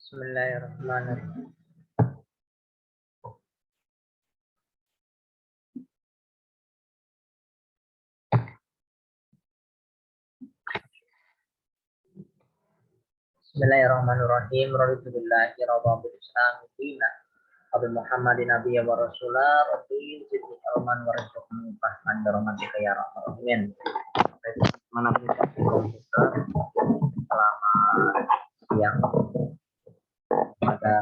Bismillahirrahmanirrahim. Bismillahirrahmanirrahim. Raditu billahi rabbil Islam dina. Abi Muhammadin nabiyya wa rasulah. Rabbi zidni ilman warzuqni fahman birahmatika ya arhamar rahimin. Mana bisa komputer selamat siang. Pada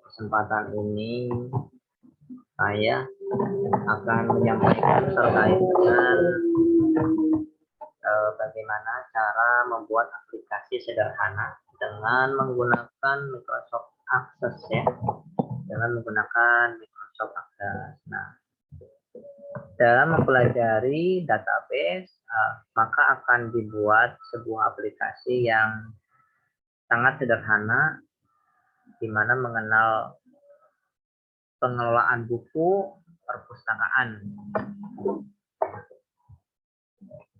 kesempatan ini saya akan menyampaikan terkait dengan bagaimana cara membuat aplikasi sederhana dengan menggunakan Microsoft Access ya, dengan menggunakan Microsoft Access. Nah, dalam mempelajari database, maka akan dibuat sebuah aplikasi yang sangat sederhana, di mana mengenal pengelolaan buku perpustakaan.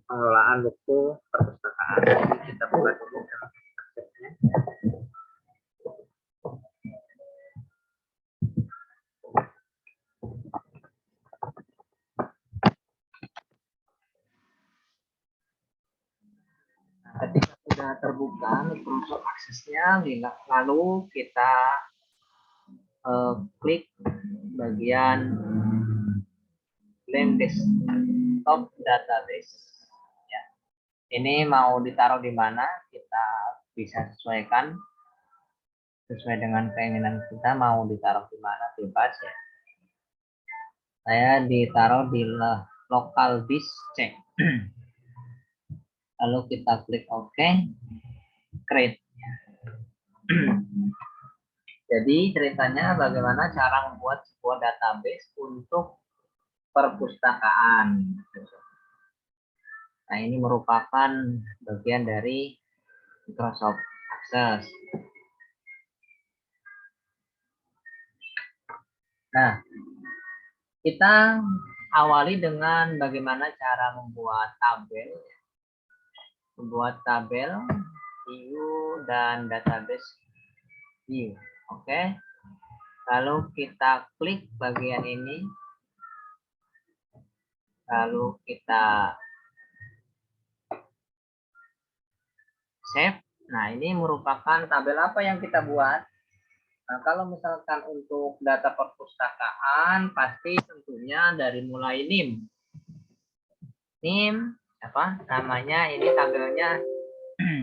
Pengelolaan buku perpustakaan. Jadi kita buka dulu aksesnya. Nah, ketika sudah terbuka Microsoft Access-nya, lalu kita klik bagian link desktop database. Ya. Ini mau ditaruh di mana, kita bisa sesuaikan sesuai dengan keinginan kita, mau ditaruh di mana bebas ya. Saya ditaruh di local disk C. Lalu kita klik OK, create. Jadi ceritanya bagaimana cara membuat sebuah database untuk perpustakaan. Nah, ini merupakan bagian dari Microsoft Access. Nah, kita awali dengan bagaimana cara membuat tabel. Membuat tabel, view, dan database view. Oke. Lalu kita klik bagian ini. Lalu kita save. Nah, ini merupakan tabel apa yang kita buat. Nah, kalau misalkan untuk data perpustakaan, pasti tentunya dari mulai NIM. NIM, apa namanya, ini tabelnya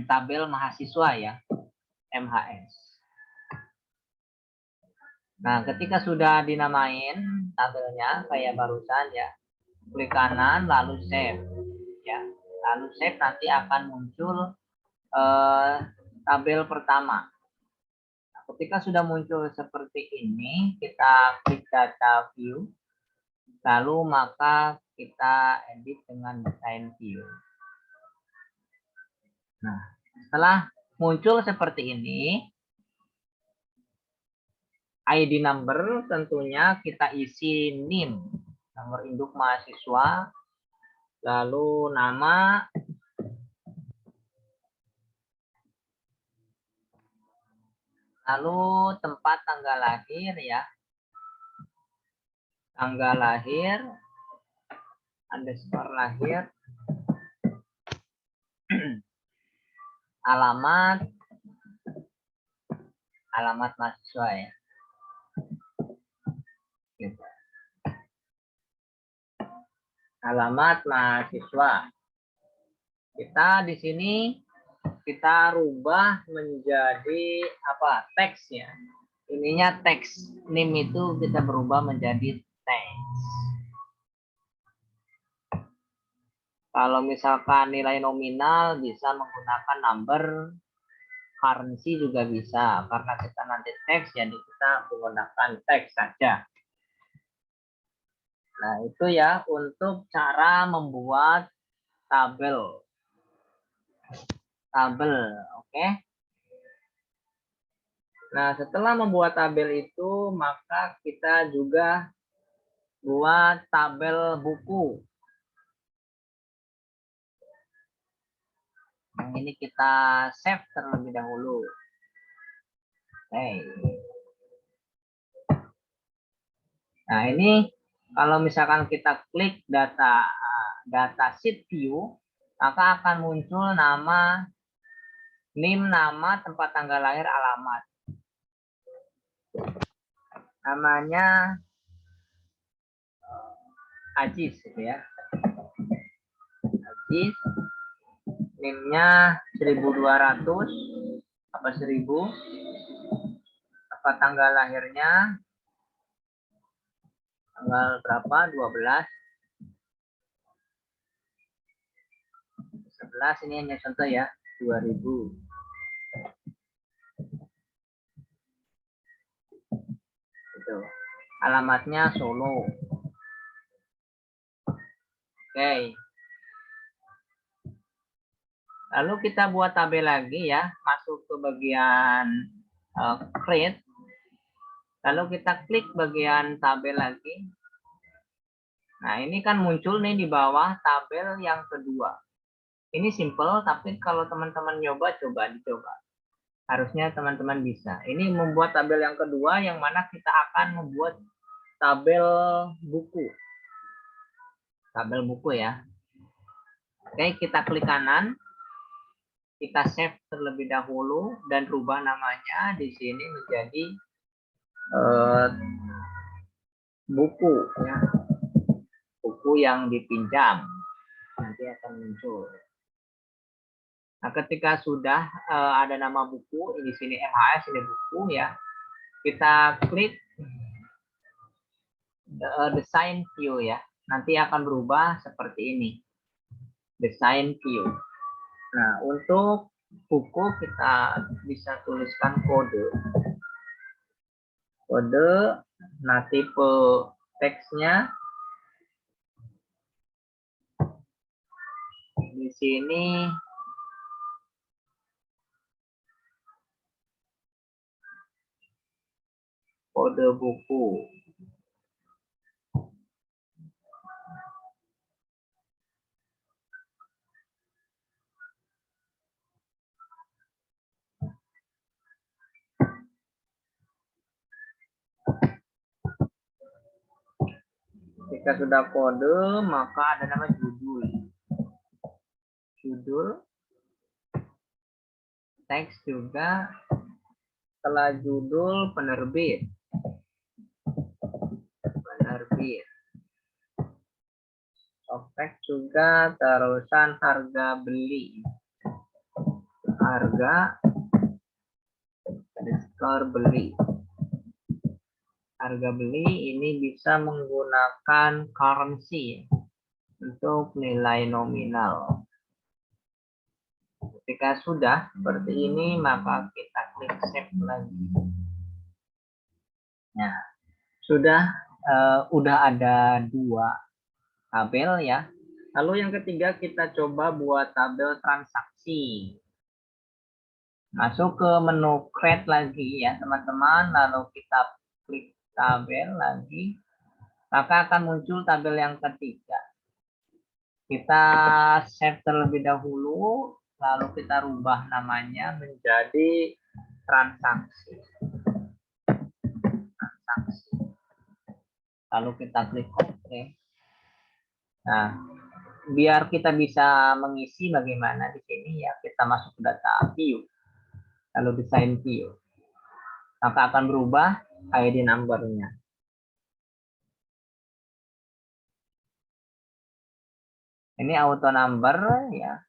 tabel mahasiswa ya, MHS. Nah, ketika sudah dinamain tabelnya, kayak barusan ya, klik kanan, lalu save. Ya, lalu save, nanti akan muncul tabel pertama. Nah, ketika sudah muncul seperti ini, kita klik data view, lalu maka kita edit dengan design view. Nah, setelah muncul seperti ini, ID number tentunya kita isi NIM, nomor induk mahasiswa, lalu nama, lalu tempat tanggal lahir ya, tanggal lahir, underscore lahir, alamat mahasiswa ya. Alamat mahasiswa. Kita di sini kita rubah menjadi apa? Teks ya. Ininya teks. NIM itu kita berubah menjadi teks. Kalau misalkan nilai nominal bisa menggunakan number, currency juga bisa. Karena kita nanti teks, jadi kita menggunakan teks saja. Nah, itu ya untuk cara membuat tabel. Oke. Nah, setelah membuat tabel itu, maka kita juga buat tabel buku. Yang ini kita save terlebih dahulu. Oke. Nah, ini kalau misalkan kita klik data sheet view, maka akan muncul nama, NIM, nama, tempat tanggal lahir, alamat. Namanya Ajis gitu ya. Ajis. NIM-nya 1200 apa 1000. Tempat tanggal lahirnya tanggal berapa? 12. 11 ini hanya contoh ya, 2000. Itu. Alamatnya Solo. Oke. Lalu kita buat tabel lagi ya, masuk ke bagian create. Lalu kita klik bagian tabel lagi. Nah, ini kan muncul nih di bawah tabel yang kedua. Ini simple, tapi kalau teman-teman coba dicoba. Harusnya teman-teman bisa. Ini membuat tabel yang kedua, yang mana kita akan membuat tabel buku. Tabel buku ya. Oke, kita klik kanan. Kita save terlebih dahulu dan rubah namanya di sini menjadi buku ya, buku yang dipinjam, nanti akan muncul. Nah, ketika sudah ada nama buku di sini, LHS ini buku ya, kita klik design view ya, nanti akan berubah seperti ini, design view. Nah, untuk buku kita bisa tuliskan kode nah tipe teksnya di sini kode buku. Jika sudah kode, maka ada nama judul. Judul, teks juga, setelah judul penerbit. Penerbit. Teks juga, terusan harga beli. Harga, skor beli. Harga beli ini bisa menggunakan currency untuk nilai nominal. Ketika sudah seperti ini, maka kita klik save lagi. Nah, udah ada 2 tabel ya. Lalu yang ketiga kita coba buat tabel transaksi. Masuk ke menu create lagi ya teman-teman, lalu kita klik tabel lagi, maka akan muncul tabel yang ketiga. Kita save terlebih dahulu, lalu kita rubah namanya menjadi transaksi. Lalu kita klik OK. Nah, biar kita bisa mengisi bagaimana di sini ya, kita masuk ke data view, lalu design view, maka akan berubah ID number-nya. Ini auto number ya.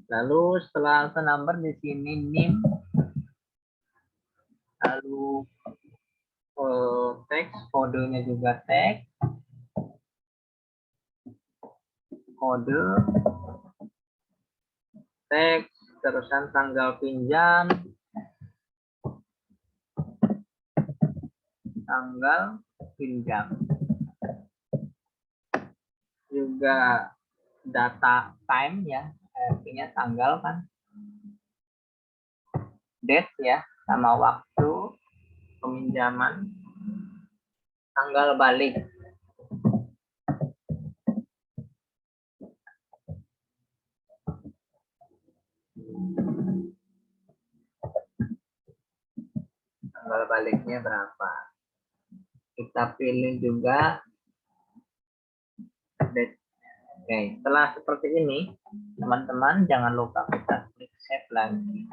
Lalu setelah auto number di sini NIM, lalu teks, kodenya juga teks, kode, teks, terusan tanggal pinjam, tanggal pinjam, juga data time ya, artinya tanggal kan, date ya, sama waktu peminjaman, tanggal balik. timbal baliknya berapa. Kita pilih juga. Oke, setelah seperti ini, teman-teman jangan lupa kita klik save lagi.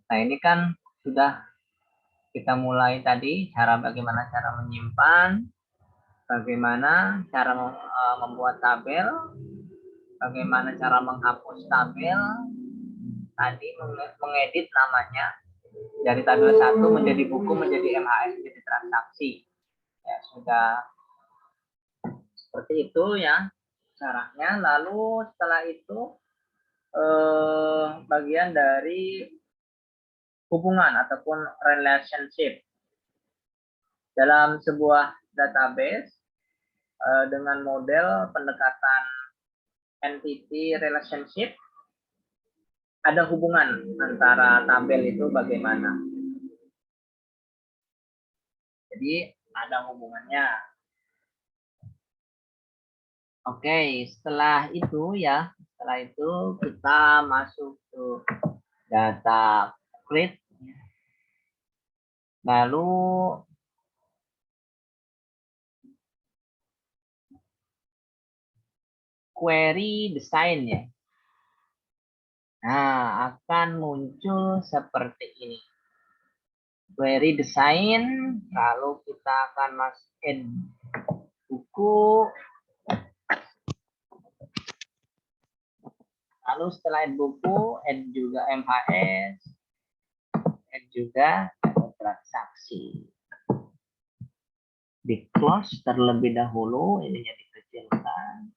Nah, ini kan sudah kita mulai tadi bagaimana cara menyimpan, bagaimana cara membuat tabel, bagaimana cara menghapus tabel, tadi mengedit namanya dari tabel 1 menjadi buku, menjadi MHS, menjadi transaksi. Ya, sudah seperti itu ya caranya. Lalu setelah itu bagian dari hubungan ataupun relationship dalam sebuah database dengan model pendekatan entity relationship. Ada hubungan antara tabel itu bagaimana. Jadi ada hubungannya. Oke, setelah itu kita masuk ke data grid. Lalu query design ya. Nah, akan muncul seperti ini. Query design, lalu kita akan masukin buku. Lalu setelah add buku, add juga MHS, add juga transaksi. Di close terlebih dahulu, ini dikecilkan.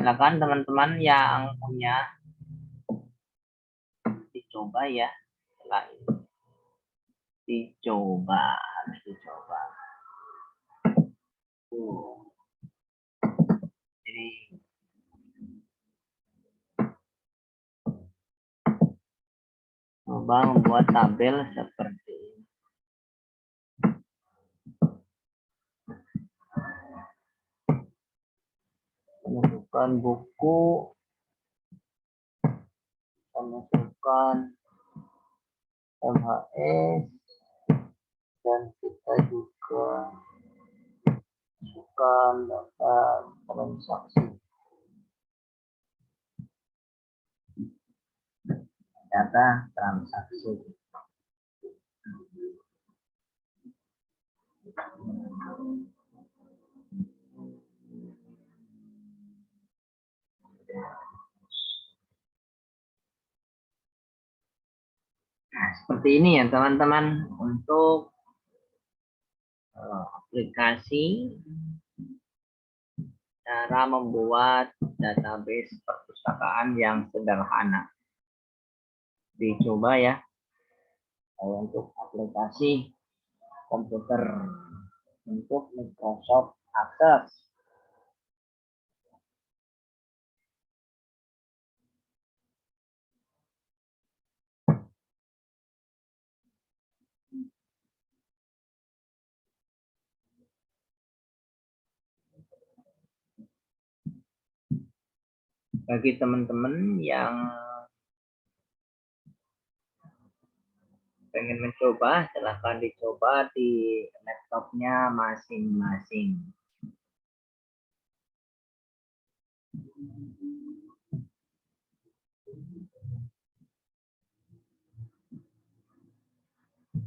Silakan teman-teman yang punya dicoba ya. Setelah ini harus dicoba. Jadi coba membuat tabel seperti ini. Memasukkan buku, memasukkan MHS, dan kita juga masukkan data transaksi. Data transaksi. Nah, seperti ini ya teman-teman untuk aplikasi cara membuat database perpustakaan yang sederhana. Dicoba ya untuk aplikasi komputer untuk Microsoft Access. Bagi teman-teman yang pengen mencoba, silahkan dicoba di laptopnya masing-masing.